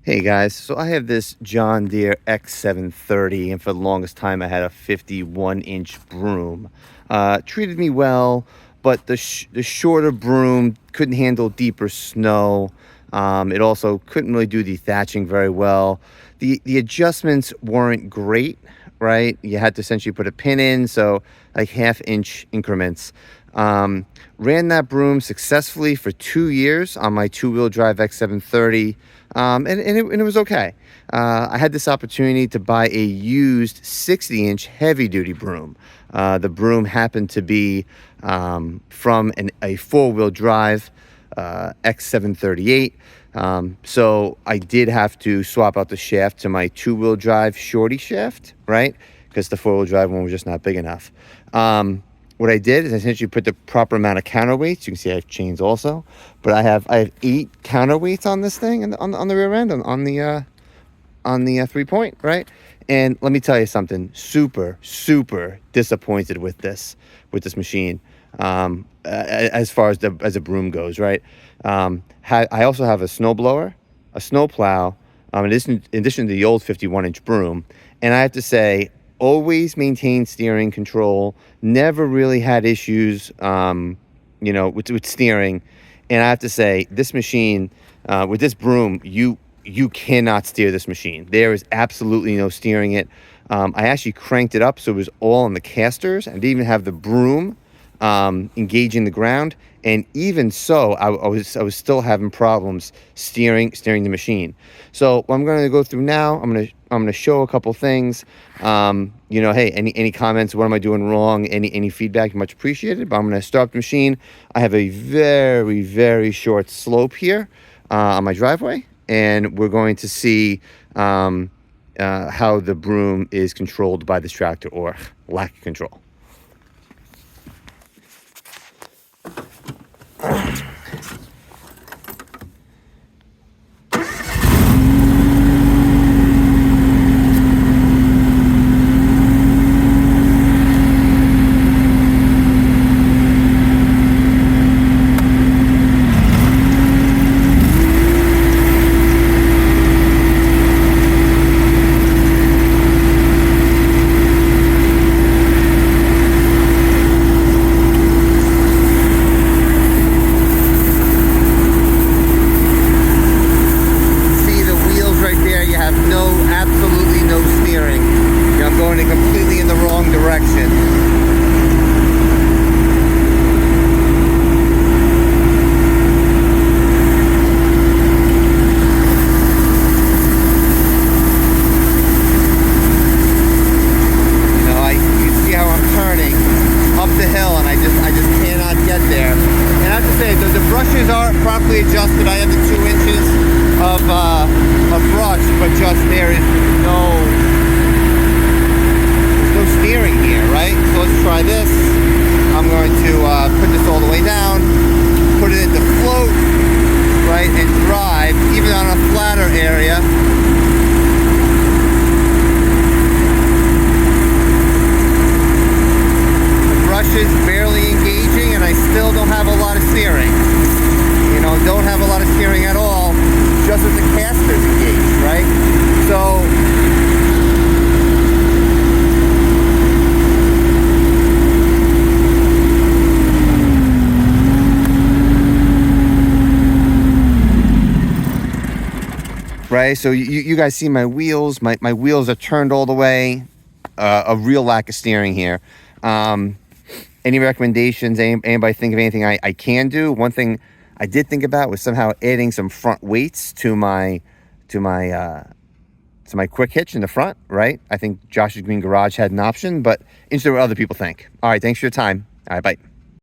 Hey guys, so I have this John Deere X730, and for the longest time I had a 51-inch Broom. Treated me well, but the shorter Broom couldn't handle deeper snow. It also couldn't really do the thatching very well. The adjustments weren't great, right? You had to essentially put a pin in, so like half-inch increments. Ran that Broom successfully for 2 years on my two-wheel drive X730. And it was okay. I had this opportunity to buy a used 60-inch heavy-duty Broom. The Broom happened to be from a four-wheel drive X738. So I did have to swap out the shaft to my two-wheel drive shorty shaft, right? Because the four-wheel drive one was just not big enough. What I did is I essentially put the proper amount of counterweights. You can see I have chains also, but I have 8 counterweights on this thing and on the rear end on the 3-point, right? And let me tell you something, super disappointed with this machine. As far as a Broom goes, right? I also have a snow blower, a snow plow, in addition to the old 51-inch Broom, and I have to say, always maintained steering control, never really had issues, with steering. And I have to say, this machine, with this Broom, you cannot steer this machine. There is absolutely no steering it. I actually cranked it up so it was all on the casters. I didn't even have the Broom engaging the ground, and even so, I was still having problems steering the machine. So what I'm going to go through now, I'm going to show a couple things. Hey, any comments? What am I doing wrong? Any feedback? Much appreciated. But I'm going to start the machine. I have a very short slope here on my driveway, and we're going to see how the Broom is controlled by this tractor, or lack of control. Absolutely no steering. I'm going completely in the wrong direction. You see how I'm turning up the hill, and I just cannot get there. And I have to say, the brushes are properly adjusted. I have the 2 inches of brush, but just there is no steering here, right? So let's try this. I'm going to put this all the way down, put it into float, right, and drive, even on a flatter area. The brush is barely engaging, and I still don't have a lot of steering. Don't have a lot of steering at all, just with the casters engaged, right? So right, so you guys see my wheels. My wheels are turned all the way. A real lack of steering here. Any recommendations? Anybody think of anything I can do? One thing I did think about was somehow adding some front weights to my quick hitch in the front, right? I think Josh's Green Garage had an option, but interested in what other people think. All right, thanks for your time. All right, bye.